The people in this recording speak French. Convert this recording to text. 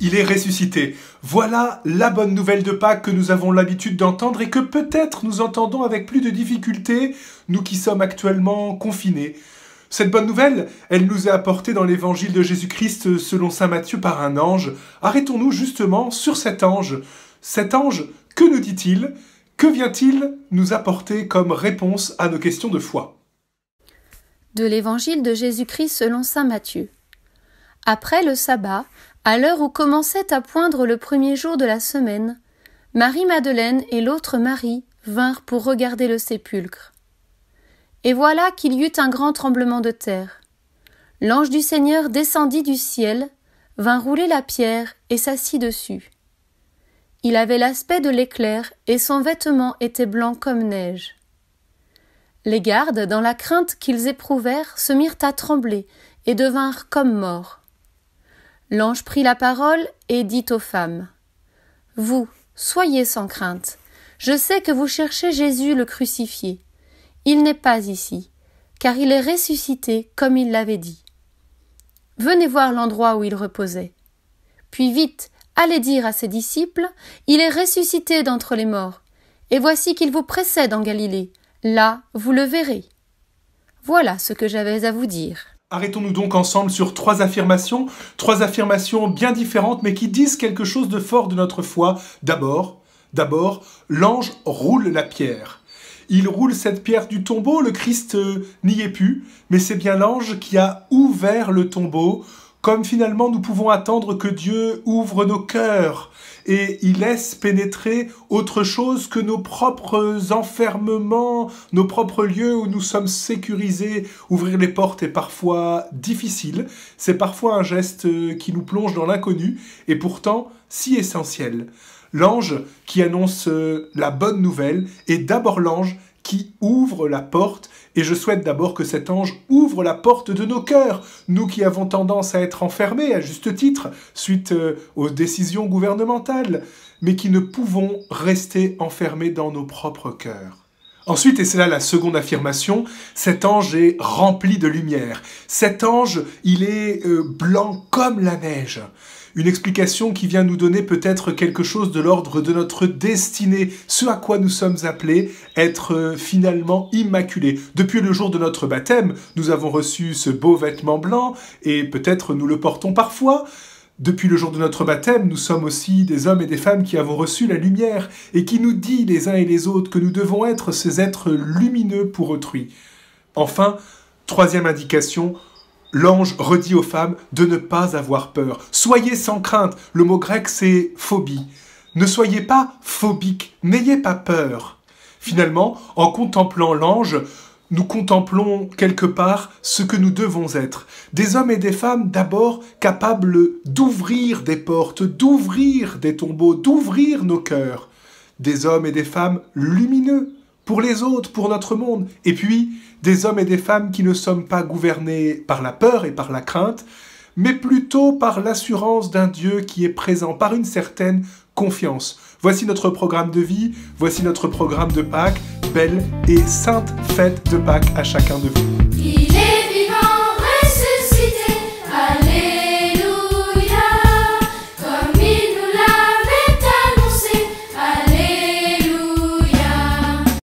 il est ressuscité. Voilà la bonne nouvelle de Pâques que nous avons l'habitude d'entendre et que peut-être nous entendons avec plus de difficulté, nous qui sommes actuellement confinés. Cette bonne nouvelle, elle nous est apportée dans l'évangile de Jésus-Christ selon saint Matthieu par un ange. Arrêtons-nous justement sur cet ange. Cet ange, que nous dit-il? Que vient-il nous apporter comme réponse à nos questions de foi? De l'évangile de Jésus-Christ selon saint Matthieu. Après le sabbat, à l'heure où commençait à poindre le premier jour de la semaine, Marie-Madeleine et l'autre Marie vinrent pour regarder le sépulcre. Et voilà qu'il y eut un grand tremblement de terre. L'ange du Seigneur descendit du ciel, vint rouler la pierre et s'assit dessus. Il avait l'aspect de l'éclair et son vêtement était blanc comme neige. Les gardes, dans la crainte qu'ils éprouvèrent, se mirent à trembler et devinrent comme morts. L'ange prit la parole et dit aux femmes : « Vous, soyez sans crainte. Je sais que vous cherchez Jésus le crucifié. Il n'est pas ici, car il est ressuscité comme il l'avait dit. Venez voir l'endroit où il reposait. Puis vite, allez dire à ses disciples : il est ressuscité d'entre les morts, et voici qu'il vous précède en Galilée. Là, vous le verrez. Voilà ce que j'avais à vous dire. » Arrêtons-nous donc ensemble sur trois affirmations bien différentes, mais qui disent quelque chose de fort de notre foi. D'abord, l'ange roule la pierre. Il roule cette pierre du tombeau, le Christ n'y est plus, mais c'est bien l'ange qui a ouvert le tombeau, comme finalement nous pouvons attendre que Dieu ouvre nos cœurs et il laisse pénétrer autre chose que nos propres enfermements, nos propres lieux où nous sommes sécurisés. Ouvrir les portes est parfois difficile, c'est parfois un geste qui nous plonge dans l'inconnu et pourtant si essentiel. L'ange qui annonce la bonne nouvelle est d'abord l'ange qui ouvre la porte, et je souhaite d'abord que cet ange ouvre la porte de nos cœurs, nous qui avons tendance à être enfermés, à juste titre, suite aux décisions gouvernementales, mais qui ne pouvons rester enfermés dans nos propres cœurs. Ensuite, et c'est là la seconde affirmation, cet ange est rempli de lumière. Cet ange, il est blanc comme la neige. Une explication qui vient nous donner peut-être quelque chose de l'ordre de notre destinée, ce à quoi nous sommes appelés, être finalement immaculés. Depuis le jour de notre baptême, nous avons reçu ce beau vêtement blanc, et peut-être nous le portons parfois. Depuis le jour de notre baptême, nous sommes aussi des hommes et des femmes qui avons reçu la lumière, et qui nous dit les uns et les autres que nous devons être ces êtres lumineux pour autrui. Enfin, troisième indication, l'ange redit aux femmes de ne pas avoir peur. Soyez sans crainte. Le mot grec, c'est phobie. Ne soyez pas phobiques. N'ayez pas peur. Finalement, en contemplant l'ange, nous contemplons quelque part ce que nous devons être. Des hommes et des femmes d'abord capables d'ouvrir des portes, d'ouvrir des tombeaux, d'ouvrir nos cœurs. Des hommes et des femmes lumineux pour les autres, pour notre monde. Et puis, des hommes et des femmes qui ne sommes pas gouvernés par la peur et par la crainte, mais plutôt par l'assurance d'un Dieu qui est présent, par une certaine confiance. Voici notre programme de vie, voici notre programme de Pâques. Belle et sainte fête de Pâques à chacun de vous.